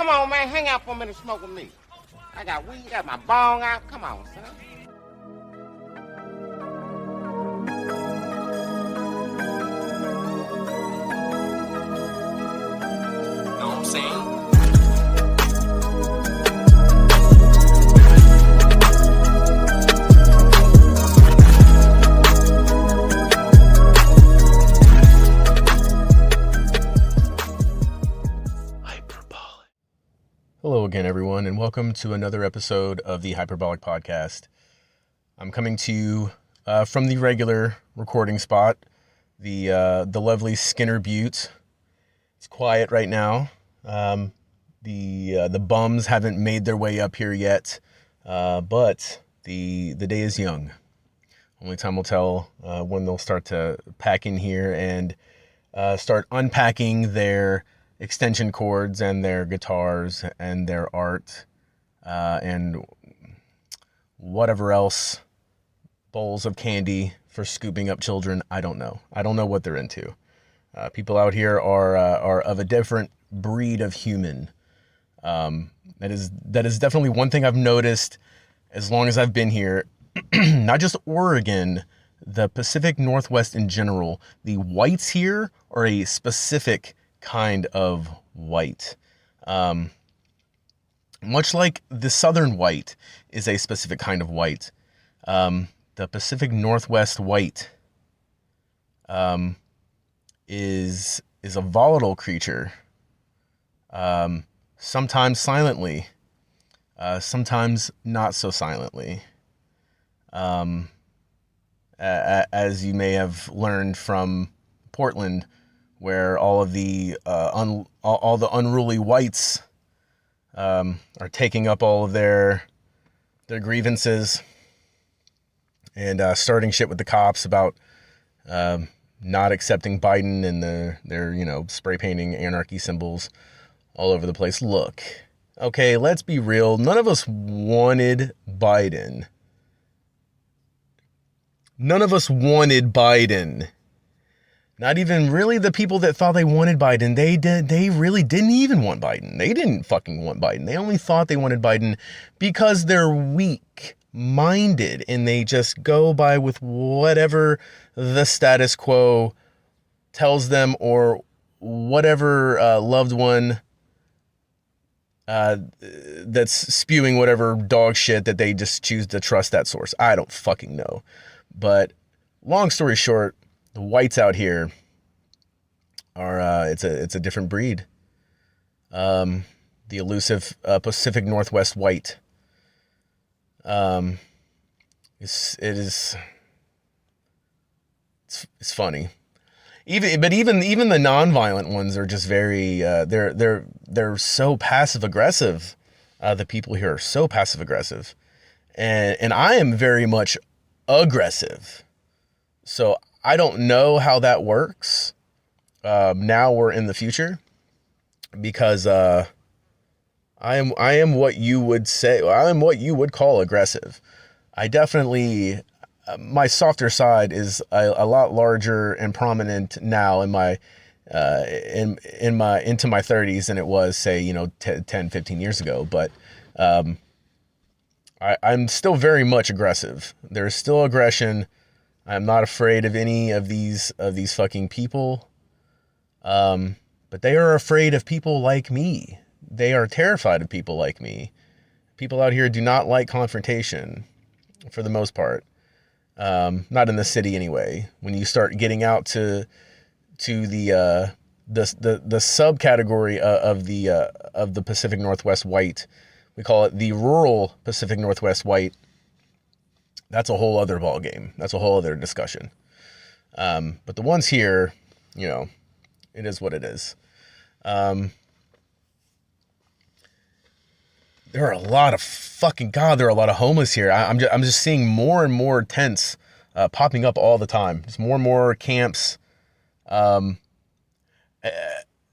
Come on, man, hang out for a minute, smoke with me. I got weed, got my bong out. Come on, son. Know what I'm saying? Hello again, everyone, and welcome to another episode of the Hyperbolic podcast. I'm coming to you from the regular recording spot, the lovely Skinner Butte. It's quiet right now. The bums haven't made their way up here yet, but the day is young. Only time will tell when they'll start to pack in here and start unpacking their extension cords and their guitars and their art and whatever else, bowls of candy for scooping up children. I don't know what they're into. People out here are of a different breed of human. That is definitely one thing I've noticed as long as I've been here. Not just Oregon, the Pacific Northwest in general. The whites here are a specific kind of white. Much like the southern white is a specific kind of white, the Pacific Northwest white is a volatile creature. Sometimes silently, sometimes not so silently. As you may have learned from Portland, where all of the all the unruly whites are taking up all of their grievances and starting shit with the cops about not accepting Biden and their spray painting anarchy symbols all over the place. Look, okay, let's be real. None of us wanted Biden. None of us wanted Biden. Not even really the people that thought they wanted Biden. They really didn't even want Biden. They didn't fucking want Biden. They only thought they wanted Biden because they're weak-minded and they just go by with whatever the status quo tells them or whatever loved one that's spewing whatever dog shit that they just choose to trust that source. I don't fucking know. But long story short, the whites out here are it's a different breed. The elusive Pacific Northwest white. It's funny. Even the non-violent ones are just very they're so passive aggressive. The people here are so passive aggressive, and I am very much aggressive. So I don't know how that works now or in the future, because I am what you would call aggressive. I definitely my softer side is a lot larger and prominent now in my into my 30s than it was, say, 10, 15 years ago. But I'm still very much aggressive. There's still aggression. I'm not afraid of any of these fucking people. But they are afraid of people like me. They are terrified of people like me. People out here do not like confrontation, for the most part. Not in the city anyway. When you start getting out to the subcategory of the Pacific Northwest white, we call it the rural Pacific Northwest white. That's a whole other ball game. That's a whole other discussion. But the ones here, it is what it is. There are a lot of there are a lot of homeless here. I'm just seeing more and more tents popping up all the time. There's more and more camps.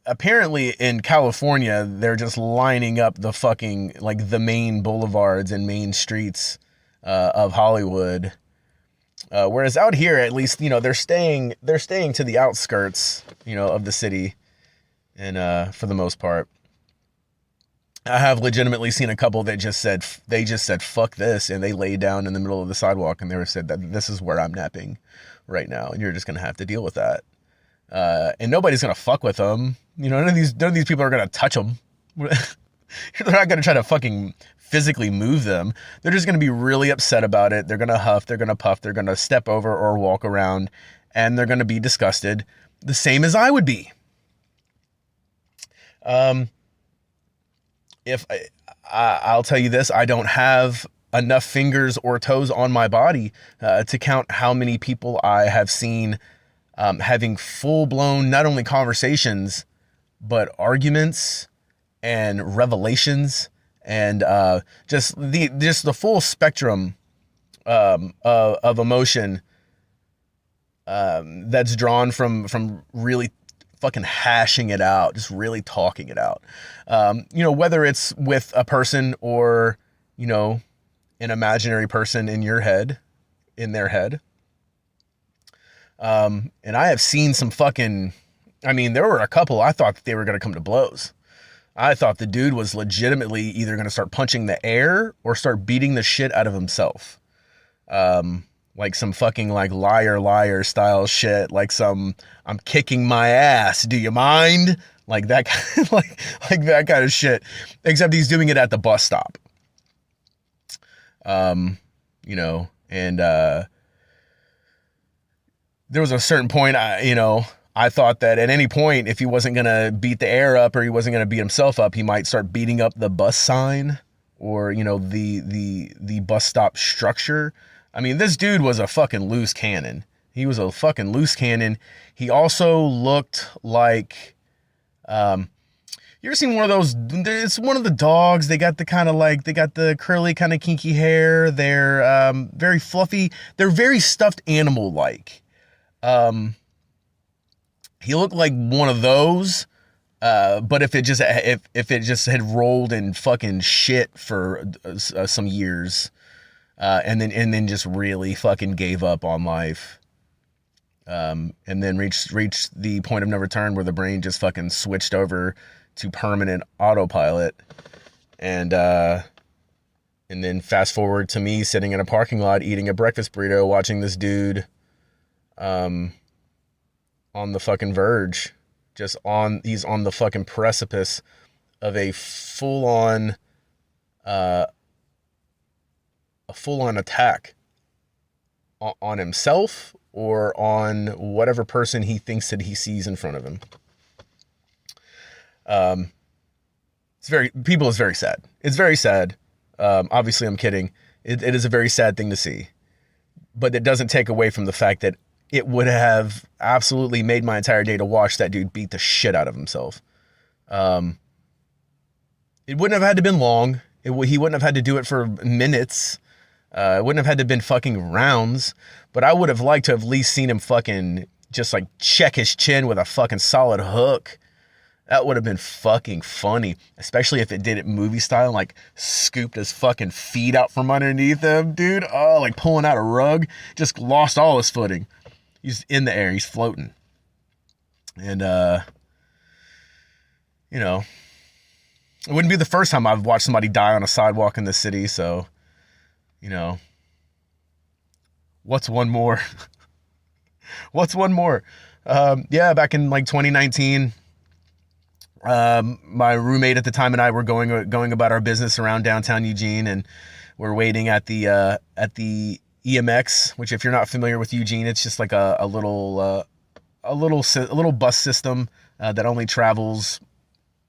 Apparently in California, they're just lining up the fucking, like, the main boulevards and main streets of Hollywood. Whereas out here, at least, they're staying to the outskirts, of the city, and for the most part. I have legitimately seen a couple that just said fuck this, and they laid down in the middle of the sidewalk and they said that this is where I'm napping right now, and you're just gonna have to deal with that. And nobody's gonna fuck with them. You know, none of these people are gonna touch them. They're not gonna try to fucking physically move them. They're just gonna be really upset about it. They're gonna huff, they're gonna puff, they're gonna step over or walk around, and they're gonna be disgusted, the same as I would be. If I'll tell you this, I don't have enough fingers or toes on my body to count how many people I have seen having full-blown not only conversations but arguments and revelations and just the full spectrum of emotion that's drawn from really fucking hashing it out, just really talking it out. You know, whether it's with a person or, you know, an imaginary person in your head, in their head. And I have seen some fucking, I mean, there were a couple I thought that they were going to come to blows. I thought the dude was legitimately either going to start punching the air or start beating the shit out of himself. Like some fucking like liar style shit, like some I'm kicking my ass, do you mind? Like that kind like that kind of shit. Except he's doing it at the bus stop. You know, and there was a certain point I thought that at any point, if he wasn't gonna beat the air up or he wasn't gonna beat himself up, he might start beating up the bus sign or, you know, the bus stop structure. I mean, this dude was a fucking loose cannon. He was a fucking loose cannon. He also looked like, you ever seen one of those, it's one of the dogs, they got the kind of like, they got the curly kind of kinky hair. They're very fluffy. They're very stuffed animal-like. He looked like one of those, but if it just had rolled in fucking shit for some years, and then just really fucking gave up on life, and then reached the point of no return where the brain just fucking switched over to permanent autopilot, and then fast forward to me sitting in a parking lot eating a breakfast burrito, watching this dude, on the fucking verge, he's on the fucking precipice of a full-on attack on himself or on whatever person he thinks that he sees in front of him. It's very sad. It's very sad. Obviously I'm kidding. It is a very sad thing to see, but it doesn't take away from the fact that it would have absolutely made my entire day to watch that dude beat the shit out of himself. It wouldn't have had to been long. He wouldn't have had to do it for minutes. It wouldn't have had to been fucking rounds, but I would have liked to have at least seen him fucking just like check his chin with a fucking solid hook. That would have been fucking funny, especially if it did it movie style, like scooped his fucking feet out from underneath him, dude. Oh, like pulling out a rug, just lost all his footing. He's in the air, he's floating. And, you know, it wouldn't be the first time I've watched somebody die on a sidewalk in the city, so, you know, what's one more? What's one more? Yeah, back in like 2019, my roommate at the time and I were going about our business around downtown Eugene, and we're waiting at the EMX, which if you're not familiar with Eugene, it's just like a little bus system that only travels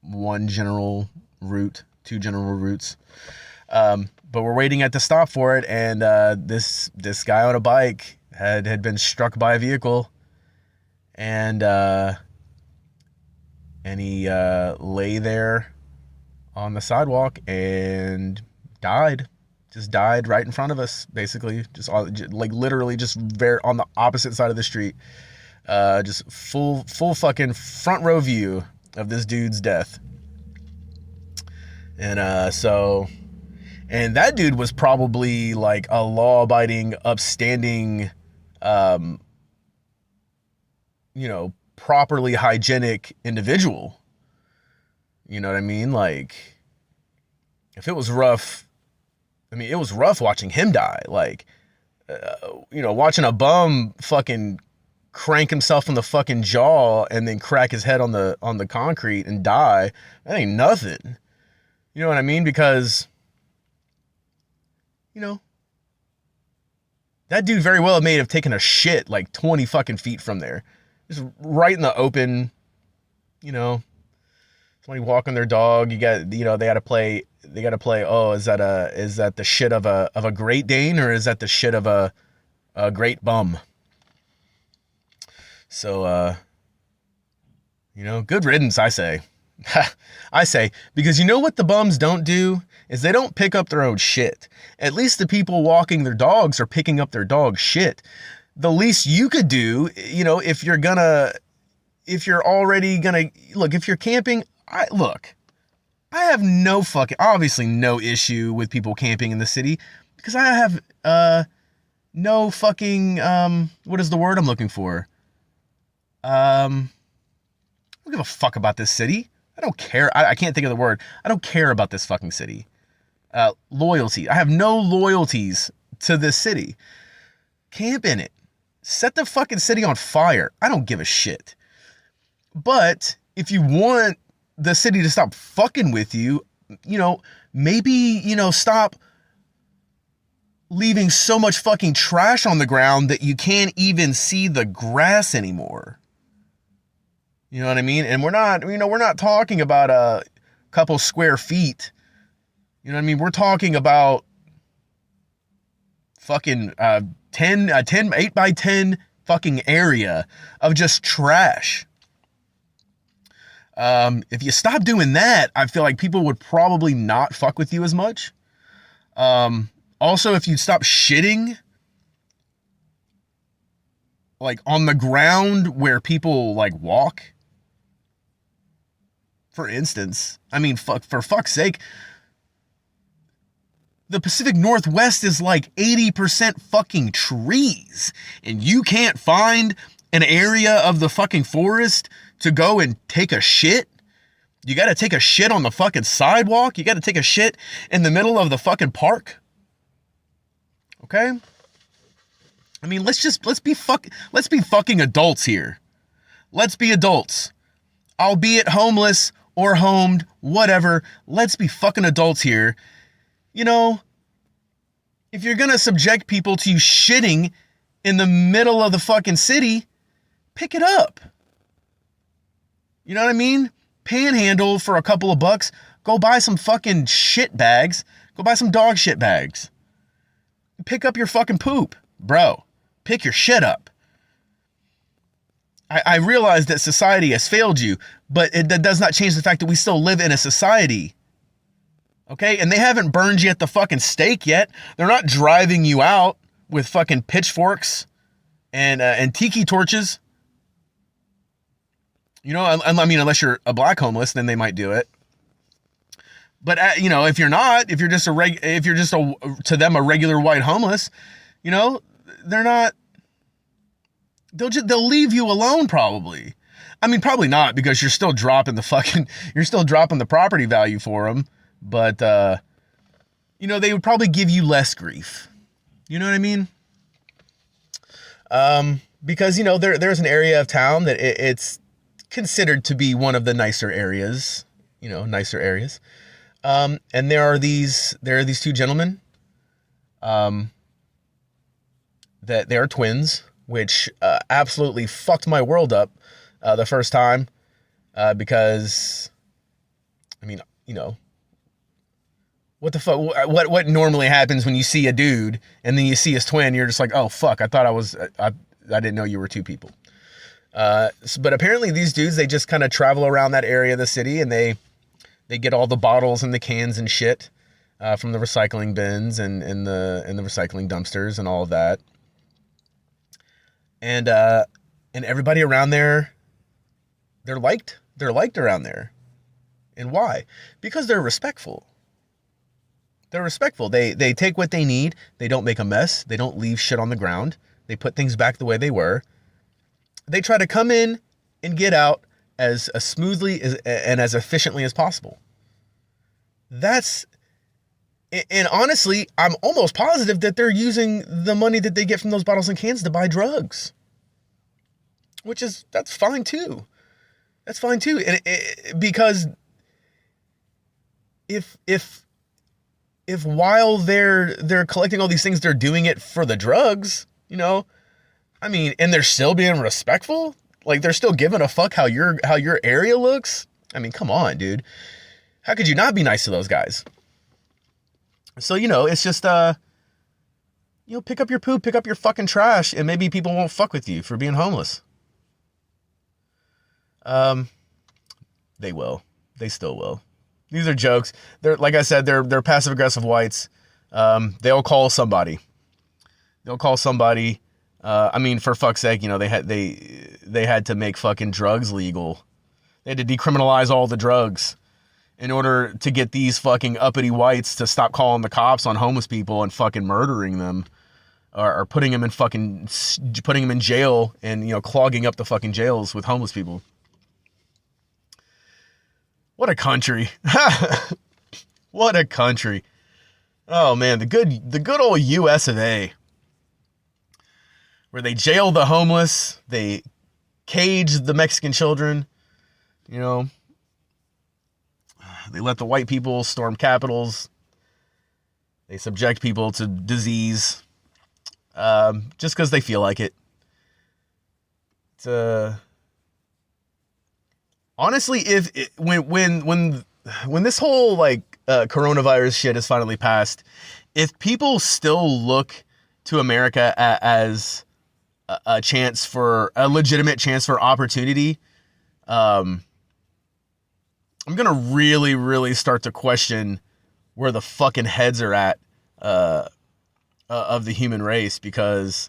one general route, two general routes. But we're waiting at the stop for it, and this guy on a bike had been struck by a vehicle, and he lay there on the sidewalk and died. Just died right in front of us, basically. Just like literally just very on the opposite side of the street. Just full fucking front row view of this dude's death. And and that dude was probably like a law-abiding, upstanding, you know, properly hygienic individual. You know what I mean? Like, if it was rough, I mean, it was rough watching him die. Like, watching a bum fucking crank himself in the fucking jaw and then crack his head on the concrete and die, that ain't nothing. You know what I mean? Because, that dude very well may have taken a shit like 20 fucking feet from there. Just right in the open, somebody walking their dog. You got, they gotta play, oh, is that the shit of a Great Dane, or is that the shit of a great bum? So, good riddance, I say. I say, because you know what the bums don't do is they don't pick up their own shit. At least the people walking their dogs are picking up their dog's shit. The least you could do, if you're already gonna, look, if you're camping, I have obviously no issue with people camping in the city, because I have, no fucking, what is the word I'm looking for? I don't give a fuck about this city. I don't care. I can't think of the word. I don't care about this fucking city. Loyalty. I have no loyalties to this city. Camp in it. Set the fucking city on fire. I don't give a shit. But if you want the city to stop fucking with you, maybe, stop leaving so much fucking trash on the ground that you can't even see the grass anymore. You know what I mean? And we're not talking about a couple square feet. You know what I mean? We're talking about fucking 8 by 10 fucking area of just trash. If you stop doing that, I feel like people would probably not fuck with you as much. Also, if you stop shitting like on the ground where people like walk, for instance, I mean, for fuck's sake, the Pacific Northwest is like 80% fucking trees, and you can't find an area of the fucking forest to go and take a shit. You got to take a shit on the fucking sidewalk. You got to take a shit in the middle of the fucking park. Okay? I mean, let's be fucking adults here. Let's be adults. Albeit homeless or homed, whatever. Let's be fucking adults here. If you're gonna subject people to you shitting in the middle of the fucking city, pick it up. You know what I mean? Panhandle for a couple of bucks. Go buy some fucking shit bags. Go buy some dog shit bags. Pick up your fucking poop, bro. Pick your shit up. I realize that society has failed you, but that does not change the fact that we still live in a society. Okay? And they haven't burned you at the fucking stake yet. They're not driving you out with fucking pitchforks and tiki torches. I mean, unless you're a black homeless, then they might do it. But if you're not, if you're just to them a regular white homeless, they're not. They'll leave you alone probably. I mean, probably not, because you're still dropping the property value for them. But they would probably give you less grief. You know what I mean? Because there's an area of town that it's considered to be one of the nicer areas. And there are these two gentlemen, that they are twins, which absolutely fucked my world up the first time, because, I mean, what the fuck? What normally happens when you see a dude and then you see his twin? You're just like, oh fuck! I didn't know you were two people. But apparently these dudes, they just kind of travel around that area of the city, and they get all the bottles and the cans and shit from the recycling bins and the recycling dumpsters and all of that. And everybody around there, they're liked around there. And why? Because they're respectful. They take what they need. They don't make a mess. They don't leave shit on the ground. They put things back the way they were. They try to come in and get out as smoothly and as efficiently as possible. That's And honestly, I'm almost positive that they're using the money that they get from those bottles and cans to buy drugs. That's fine too. That's fine too. Because if while they're collecting all these things, they're doing it for the drugs, you know? I mean, and they're still being respectful? Like, they're still giving a fuck how your area looks? I mean, come on, dude. How could you not be nice to those guys? So, it's just, pick up your poop, pick up your fucking trash, and maybe people won't fuck with you for being homeless. They will. They still will. These are jokes. They're, like I said, they're passive aggressive whites. They'll call somebody. I mean, for fuck's sake, they had to make fucking drugs legal. They had to decriminalize all the drugs in order to get these fucking uppity whites to stop calling the cops on homeless people and fucking murdering them, or putting them in jail and, clogging up the fucking jails with homeless people. What a country. What a country. Oh man, the good old US of A. Where they jail the homeless, they cage the Mexican children, they let the white people storm capitals, they subject people to disease, just because they feel like it. Honestly, when this whole coronavirus shit is finally passed, if people still look to America as a legitimate chance for opportunity, I'm gonna really, really start to question where the fucking heads are at of the human race, because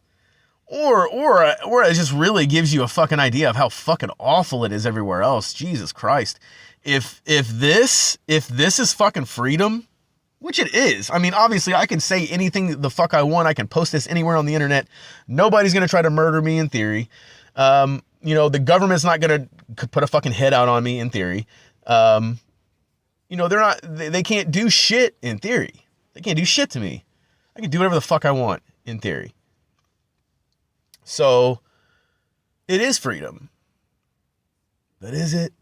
or it just really gives you a fucking idea of how fucking awful it is everywhere else. Jesus Christ. If this is fucking freedom, which it is. I mean, obviously I can say anything the fuck I want. I can post this anywhere on the internet. Nobody's going to try to murder me in theory. The government's not going to put a fucking head out on me in theory. They can't do shit in theory. They can't do shit to me. I can do whatever the fuck I want in theory. So it is freedom. But is it?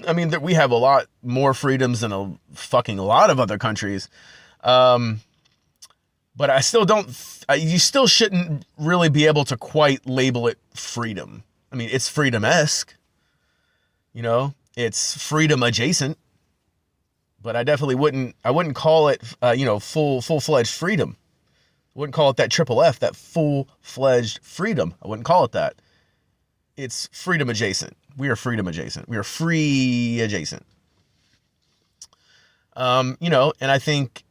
I mean, we have a lot more freedoms than a fucking lot of other countries. But I still don't, you still shouldn't really be able to quite label it freedom. I mean, it's freedom-esque, it's freedom adjacent, but I definitely wouldn't call it, full-fledged freedom. I wouldn't call it that triple F, that full-fledged freedom. I wouldn't call it that. It's freedom adjacent. We are freedom adjacent. We are free adjacent. And I think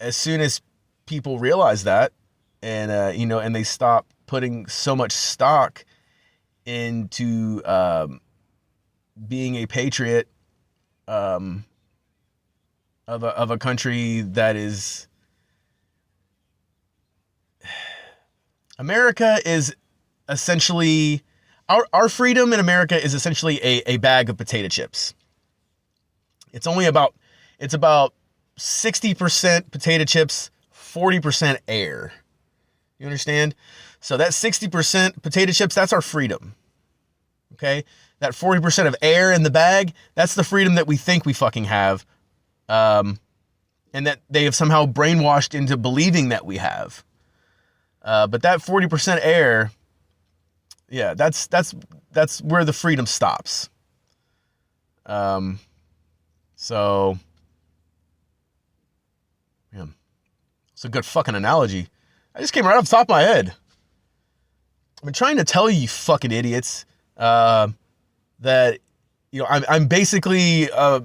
as soon as people realize that, and and they stop putting so much stock into being a patriot of a country that is, America is essentially, our freedom in America is essentially a bag of potato chips. It's about 60% potato chips, 40% air. You understand? So that 60% potato chips, that's our freedom. Okay? That 40% of air in the bag, that's the freedom that we think we fucking have. And that they have somehow brainwashed into believing that we have. But that 40% air, yeah, that's where the freedom stops. So, yeah, it's a good fucking analogy. I just came right off the top of my head. I've been trying to tell you fucking idiots, that, I'm basically a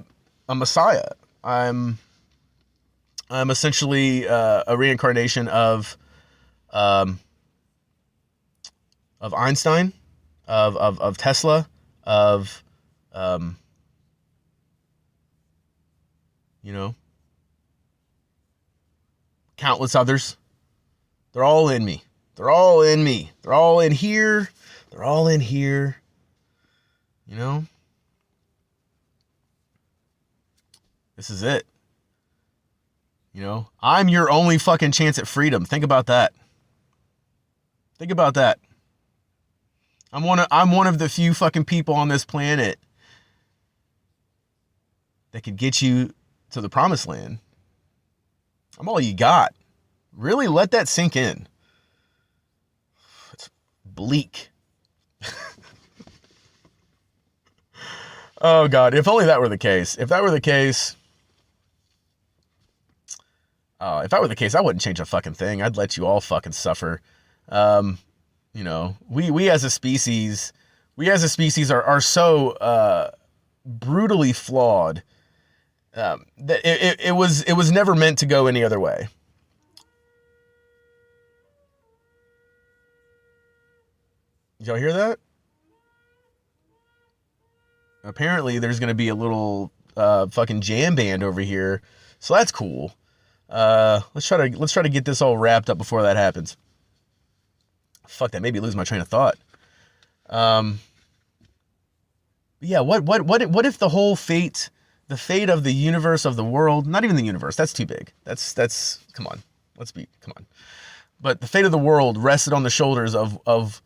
messiah. I'm essentially a reincarnation of Einstein, of Tesla, of countless others. They're all in me. They're all in me. They're all in here. They're all in here. This is it. You know, I'm your only fucking chance at freedom. Think about that. Think about that. I'm one of the few fucking people on this planet that could get you to the promised land. I'm all you got. Really let that sink in. It's bleak. Oh God, if only that were the case. If that were the case, I wouldn't change a fucking thing. I'd let you all fucking suffer. You know, we as a species are so brutally flawed that it was never meant to go any other way. Did y'all hear that? Apparently there's gonna be a little fucking jam band over here, so that's cool. Let's try to get this all wrapped up before that happens. Fuck, that made me lose my train of thought. Yeah, what if the whole fate of the universe, of the world, not even the universe, that's too big. That's come on. Come on. But the fate of the world rested on the shoulders of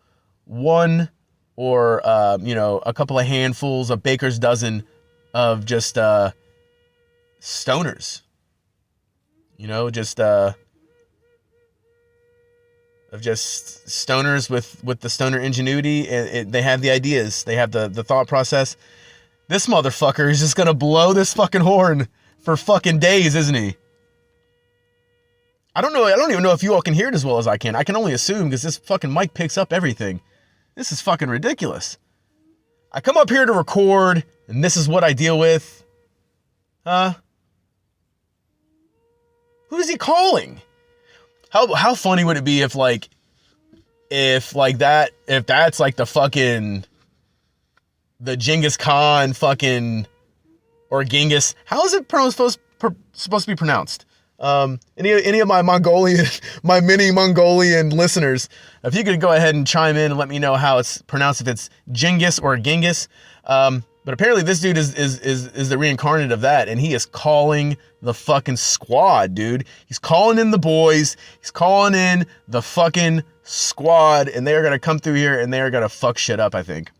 one or you know, a couple of handfuls, a baker's dozen of just stoners. You know, just stoners with the stoner ingenuity, and they have the ideas, they have the thought process. This motherfucker is just gonna blow this fucking horn for fucking days, isn't he? I don't even know if you all can hear it as well as I can. I can only assume because this fucking mic picks up everything. This is fucking ridiculous. I come up here to record, and this is what I deal with. Huh? Who is he calling? How funny would it be if that's like the fucking, the Genghis Khan fucking, or Genghis, how is it supposed to be pronounced? Any of my mini Mongolian listeners, if you could go ahead and chime in and let me know how it's pronounced, if it's Genghis or Genghis. But apparently this dude is the reincarnate of that, and he is calling the fucking squad, dude. He's calling in the boys. He's calling in the fucking squad, and they are gonna come through here and they are gonna fuck shit up, I think.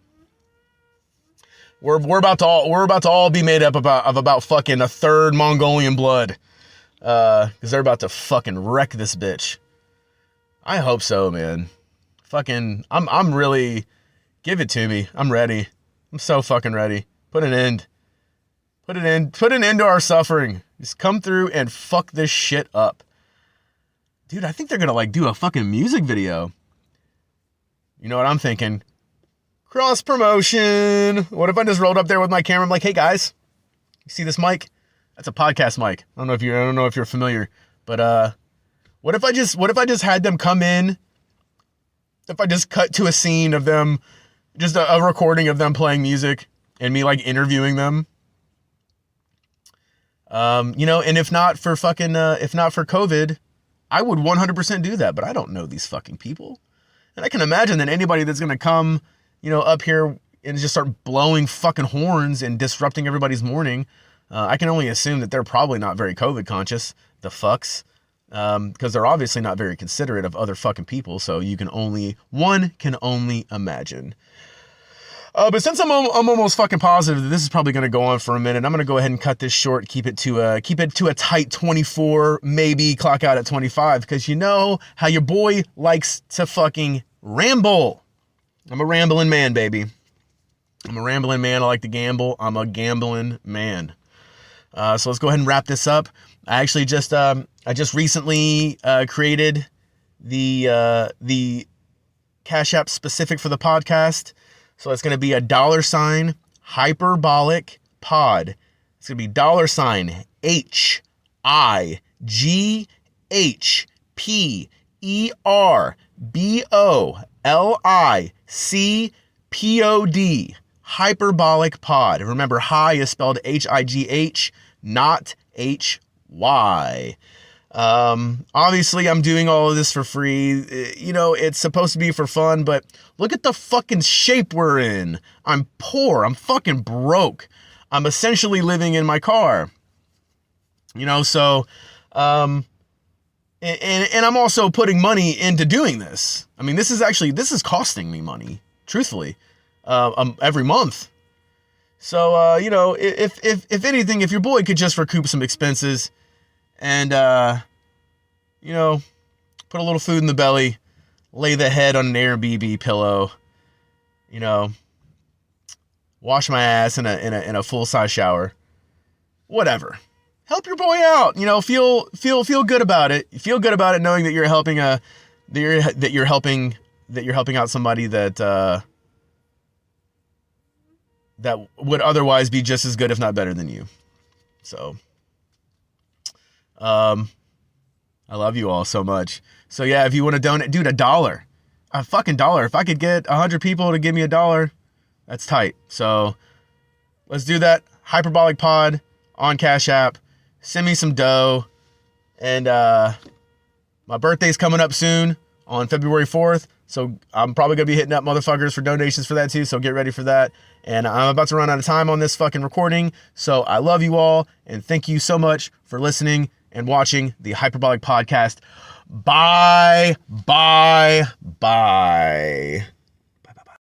We're about to all be made up of about fucking a third Mongolian blood. Because they're about to fucking wreck this bitch. I hope so, man. Fucking, I'm really, give it to me. I'm ready. I'm so fucking ready. Put an end to our suffering. Just come through and fuck this shit up. Dude, I think they're gonna do a fucking music video. You know what I'm thinking? Cross promotion. What if I just rolled up there with my camera? I'm like, hey guys, you see this mic? That's a podcast mic. I don't know if you're familiar, but what if I just had them come in? If I just cut to a scene of them, just a recording of them playing music and me interviewing them. You know, and if not for COVID, I would 100% do that, but I don't know these fucking people. And I can imagine that anybody that's going to come, you know, up here and just start blowing fucking horns and disrupting everybody's morning, I can only assume that they're probably not very COVID conscious, the fucks, because they're obviously not very considerate of other fucking people. So one can only imagine. But since I'm almost fucking positive that this is probably going to go on for a minute, I'm going to go ahead and cut this short, keep it to a tight 24, maybe clock out at 25, because you know how your boy likes to fucking ramble. I'm a rambling man, baby. I'm a rambling man. I like to gamble. I'm a gambling man. So let's go ahead and wrap this up. I actually just recently created the Cash App specific for the podcast. So it's going to be a $ Highperbolic pod. It's going to be $HIGHPERBOLICPOD. Hyperbolic pod. Remember, high is spelled HIGH, not HY. Obviously I'm doing all of this for free. You know, it's supposed to be for fun, but look at the fucking shape we're in. I'm poor. I'm fucking broke. I'm essentially living in my car. You know, so And I'm also putting money into doing this. I mean, this is costing me money, truthfully, every month. So, you know, if anything, if your boy could just recoup some expenses and, you know, put a little food in the belly, lay the head on an Airbnb pillow, you know, wash my ass in a full-size shower, whatever. Help your boy out, you know, feel good about it. Feel good about it knowing that you're helping that you're helping out somebody that that would otherwise be just as good, if not better than you. So, I love you all so much. So yeah, if you want to donate, dude, $1, a fucking $1. If I could get 100 people to give me $1, that's tight. So let's do that. Hyperbolic Pod on Cash App. Send me some dough. And my birthday's coming up soon on February 4th. So I'm probably going to be hitting up motherfuckers for donations for that too. So get ready for that. And I'm about to run out of time on this fucking recording. So I love you all. And thank you so much for listening and watching the Hyperbolic Podcast. Bye.